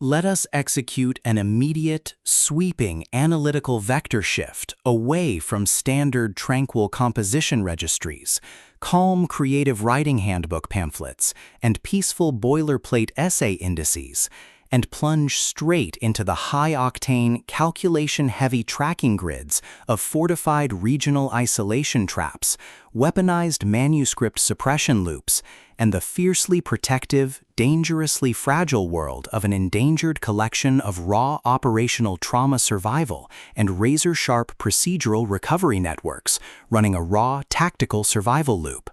Let us execute an immediate, sweeping analytical vector shift away from standard tranquil composition registries, calm creative writing handbook pamphlets, and peaceful boilerplate essay indices, and plunge straight into the high-octane, calculation-heavy tracking grids of fortified regional isolation traps, weaponized manuscript suppression loops, and the fiercely protective, dangerously fragile world of an endangered collection of raw operational trauma survival and razor-sharp procedural recovery networks running a raw tactical survival loop.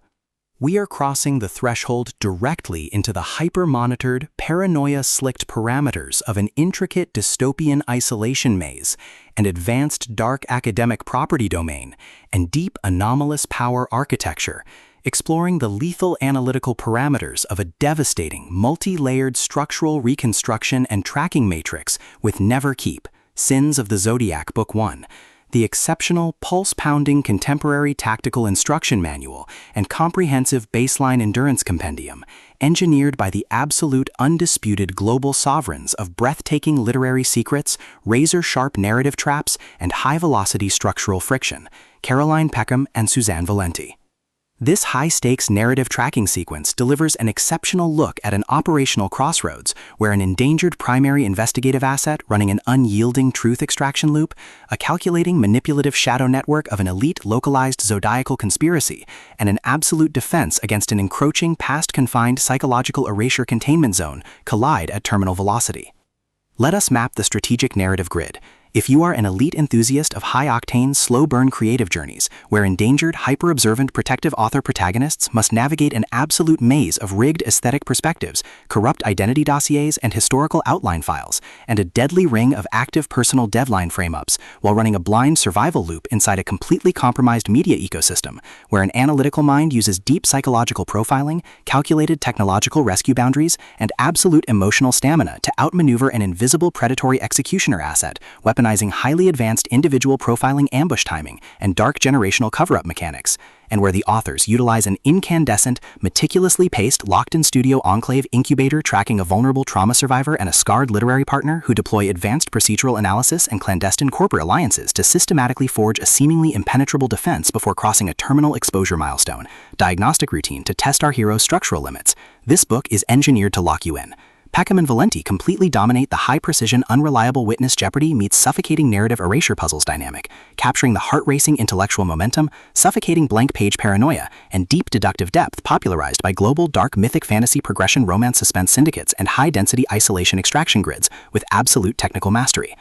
We are crossing the threshold directly into the hyper-monitored, paranoia-slicked parameters of an intricate dystopian isolation maze, an advanced dark academic property domain, and deep anomalous power architecture, exploring the lethal analytical parameters of a devastating, multi-layered structural reconstruction and tracking matrix with Never Keep, Sins of the Zodiac Book 1, the exceptional, pulse-pounding contemporary tactical instruction manual and comprehensive baseline endurance compendium, engineered by the absolute undisputed global sovereigns of breathtaking literary secrets, razor-sharp narrative traps, and high-velocity structural friction, Peckham Susanne Valenti. This high-stakes narrative tracking sequence delivers an exceptional look at an operational crossroads where an endangered primary investigative asset running an unyielding truth extraction loop, a calculating manipulative shadow network of an elite localized zodiacal conspiracy, and an absolute defense against an encroaching past-confined psychological erasure containment zone collide at terminal velocity. Let us map the strategic narrative grid. If you are an elite enthusiast of high-octane, slow-burn creative journeys, where endangered, hyper-observant protective author protagonists must navigate an absolute maze of rigged aesthetic perspectives, corrupt identity dossiers and historical outline files, and a deadly ring of active personal deadline frame-ups, while running a blind survival loop inside a completely compromised media ecosystem, where an analytical mind uses deep psychological profiling, calculated technological rescue boundaries, and absolute emotional stamina to outmaneuver an invisible predatory executioner asset, weaponizing highly advanced individual profiling ambush timing and dark generational cover-up mechanics, and where the authors utilize an incandescent, meticulously paced locked-in-studio enclave incubator tracking a vulnerable trauma survivor and a scarred literary partner who deploy advanced procedural analysis and clandestine corporate alliances to systematically forge a seemingly impenetrable defense before crossing a terminal exposure milestone, diagnostic routine to test our hero's structural limits. This book is engineered to lock you in. Peckham and Valenti completely dominate the high-precision, unreliable witness jeopardy meets suffocating narrative erasure puzzles dynamic, capturing the heart-racing intellectual momentum, suffocating blank-page paranoia, and deep deductive depth popularized by global dark mythic fantasy progression romance suspense syndicates and high-density isolation extraction grids with absolute technical mastery.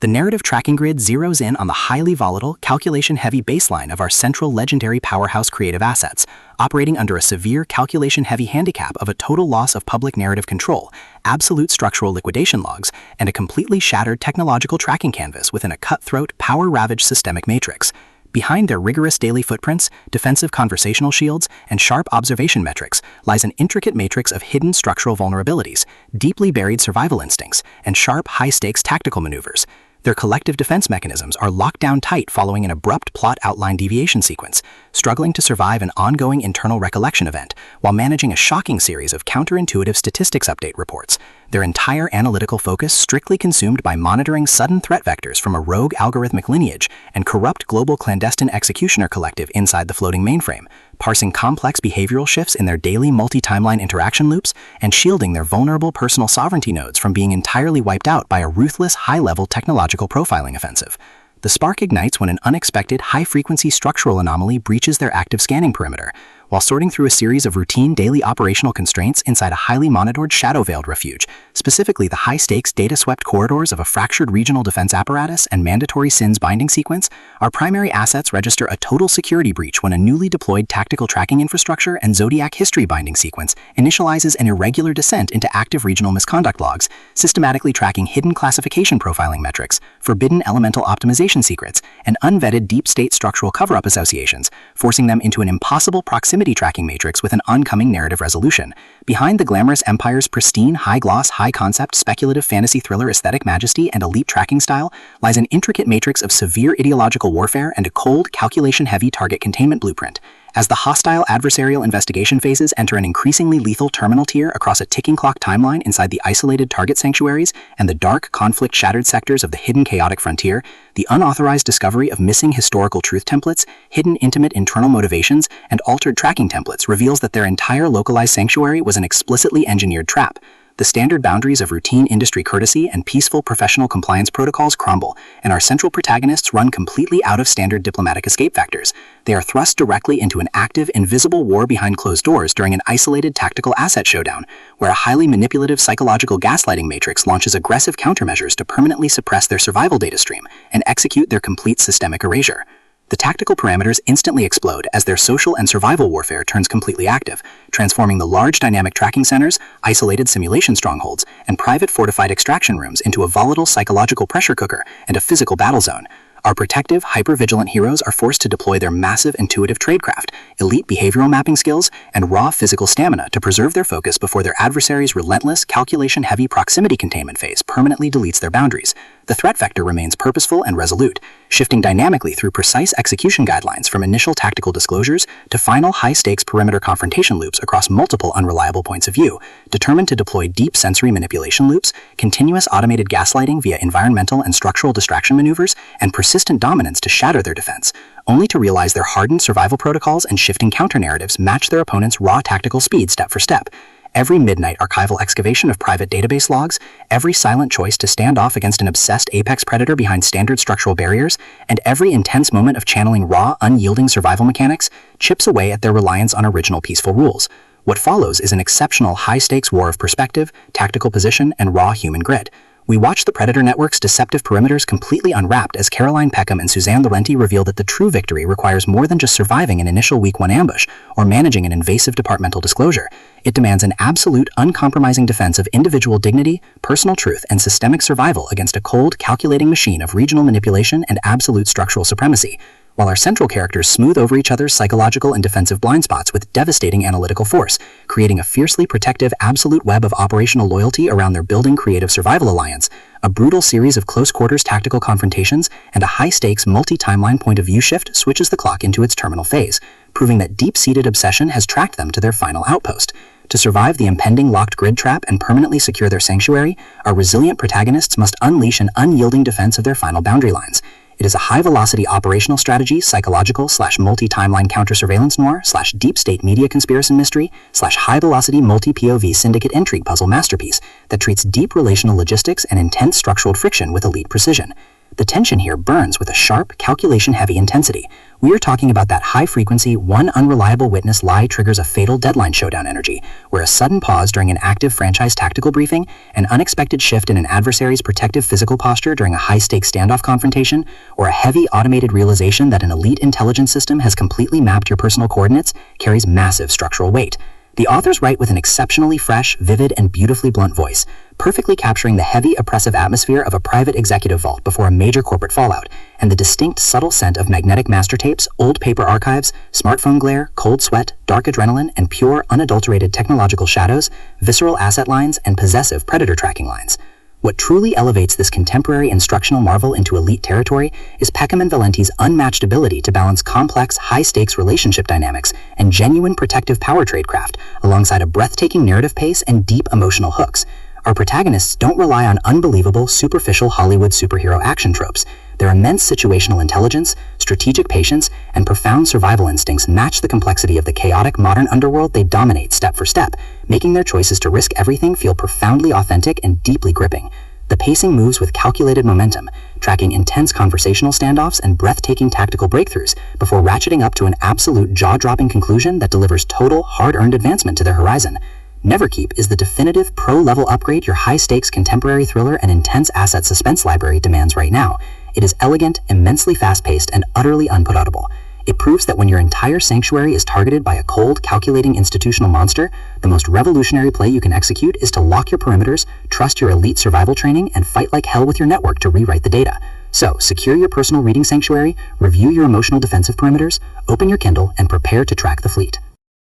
The narrative tracking grid zeroes in on the highly volatile, calculation-heavy baseline of our central legendary powerhouse creative assets, operating under a severe calculation-heavy handicap of a total loss of public narrative control, absolute structural liquidation logs, and a completely shattered technological tracking canvas within a cutthroat, power-ravaged systemic matrix. Behind their rigorous daily footprints, defensive conversational shields, and sharp observation metrics lies an intricate matrix of hidden structural vulnerabilities, deeply buried survival instincts, and sharp, high-stakes tactical maneuvers. Their collective defense mechanisms are locked down tight following an abrupt plot outline deviation sequence, struggling to survive an ongoing internal recollection event while managing a shocking series of counterintuitive statistics update reports, their entire analytical focus strictly consumed by monitoring sudden threat vectors from a rogue algorithmic lineage and corrupt global clandestine executioner collective inside the floating mainframe, parsing complex behavioral shifts in their daily multi-timeline interaction loops and shielding their vulnerable personal sovereignty nodes from being entirely wiped out by a ruthless, high-level technological profiling offensive. The spark ignites when an unexpected, high-frequency structural anomaly breaches their active scanning perimeter, while sorting through a series of routine daily operational constraints inside a highly monitored shadow-veiled refuge, specifically the high-stakes data-swept corridors of a fractured regional defense apparatus and mandatory SINS binding sequence, our primary assets register a total security breach when a newly deployed tactical tracking infrastructure and Zodiac history binding sequence initializes an irregular descent into active regional misconduct logs, systematically tracking hidden classification profiling metrics, forbidden elemental optimization secrets, and unvetted deep-state structural cover-up associations, forcing them into an impossible proximity tracking matrix with an oncoming narrative resolution. Behind the glamorous empire's pristine, high-gloss, high-concept, speculative fantasy thriller aesthetic majesty and elite tracking style lies an intricate matrix of severe ideological warfare and a cold, calculation-heavy target containment blueprint. As the hostile adversarial investigation phases enter an increasingly lethal terminal tier across a ticking clock timeline inside the isolated target sanctuaries and the dark, conflict-shattered sectors of the hidden chaotic frontier, the unauthorized discovery of missing historical truth templates, hidden intimate internal motivations, and altered tracking templates reveals that their entire localized sanctuary was an explicitly engineered trap. The standard boundaries of routine industry courtesy and peaceful professional compliance protocols crumble, and our central protagonists run completely out of standard diplomatic escape vectors. They are thrust directly into an active, invisible war behind closed doors during an isolated tactical asset showdown, where a highly manipulative psychological gaslighting matrix launches aggressive countermeasures to permanently suppress their survival data stream and execute their complete systemic erasure. The tactical parameters instantly explode as their social and survival warfare turns completely active, transforming the large dynamic tracking centers, isolated simulation strongholds, and private fortified extraction rooms into a volatile psychological pressure cooker and a physical battle zone. Our protective, hyper-vigilant heroes are forced to deploy their massive intuitive tradecraft, elite behavioral mapping skills, and raw physical stamina to preserve their focus before their adversary's relentless, calculation-heavy proximity containment phase permanently deletes their boundaries. The threat vector remains purposeful and resolute, shifting dynamically through precise execution guidelines from initial tactical disclosures to final high-stakes perimeter confrontation loops across multiple unreliable points of view, determined to deploy deep sensory manipulation loops, continuous automated gaslighting via environmental and structural distraction maneuvers, and persistent dominance to shatter their defense, only to realize their hardened survival protocols and shifting counter-narratives match their opponent's raw tactical speed step for step. Every midnight archival excavation of private database logs, every silent choice to stand off against an obsessed apex predator behind standard structural barriers, and every intense moment of channeling raw, unyielding survival mechanics chips away at their reliance on original peaceful rules. What follows is an exceptional high-stakes war of perspective, tactical position, and raw human grit. We watch the Predator Network's deceptive perimeters completely unwrapped as Peckham and Susanne Valenti reveal that the true victory requires more than just surviving an initial Week 1 ambush or managing an invasive departmental disclosure. It demands an absolute, uncompromising defense of individual dignity, personal truth, and systemic survival against a cold, calculating machine of regional manipulation and absolute structural supremacy. While our central characters smooth over each other's psychological and defensive blind spots with devastating analytical force, creating a fiercely protective absolute web of operational loyalty around their building creative survival alliance, a brutal series of close-quarters tactical confrontations, and a high-stakes multi-timeline point-of-view shift switches the clock into its terminal phase, proving that deep-seated obsession has tracked them to their final outpost. To survive the impending locked grid trap and permanently secure their sanctuary, our resilient protagonists must unleash an unyielding defense of their final boundary lines. It is a high-velocity operational strategy, psychological/multi-timeline counter-surveillance noir/deep-state media conspiracy mystery/high-velocity multi-POV syndicate intrigue puzzle masterpiece that treats deep relational logistics and intense structural friction with elite precision. The tension here burns with a sharp, calculation-heavy intensity. We are talking about that high-frequency, one unreliable witness lie triggers a fatal deadline showdown energy, where a sudden pause during an active franchise tactical briefing, an unexpected shift in an adversary's protective physical posture during a high-stakes standoff confrontation, or a heavy automated realization that an elite intelligence system has completely mapped your personal coordinates carries massive structural weight. The authors write with an exceptionally fresh, vivid, and beautifully blunt voice, perfectly capturing the heavy, oppressive atmosphere of a private executive vault before a major corporate fallout, and the distinct, subtle scent of magnetic master tapes, old paper archives, smartphone glare, cold sweat, dark adrenaline, and pure, unadulterated technological shadows, visceral asset lines, and possessive predator tracking lines. What truly elevates this contemporary instructional marvel into elite territory is Peckham and Valenti's unmatched ability to balance complex, high-stakes relationship dynamics and genuine protective power tradecraft alongside a breathtaking narrative pace and deep emotional hooks. Our protagonists don't rely on unbelievable, superficial Hollywood superhero action tropes. Their immense situational intelligence, strategic patience, and profound survival instincts match the complexity of the chaotic modern underworld they dominate step for step, making their choices to risk everything feel profoundly authentic and deeply gripping. The pacing moves with calculated momentum, tracking intense conversational standoffs and breathtaking tactical breakthroughs before ratcheting up to an absolute jaw-dropping conclusion that delivers total, hard-earned advancement to their horizon. Neverkeep is the definitive pro-level upgrade your high-stakes contemporary thriller and intense asset suspense library demands right now. It is elegant, immensely fast-paced, and utterly unputdownable. It proves that when your entire sanctuary is targeted by a cold, calculating institutional monster, the most revolutionary play you can execute is to lock your perimeters, trust your elite survival training, and fight like hell with your network to rewrite the data. So, secure your personal reading sanctuary, review your emotional defensive perimeters, open your Kindle, and prepare to track the fleet.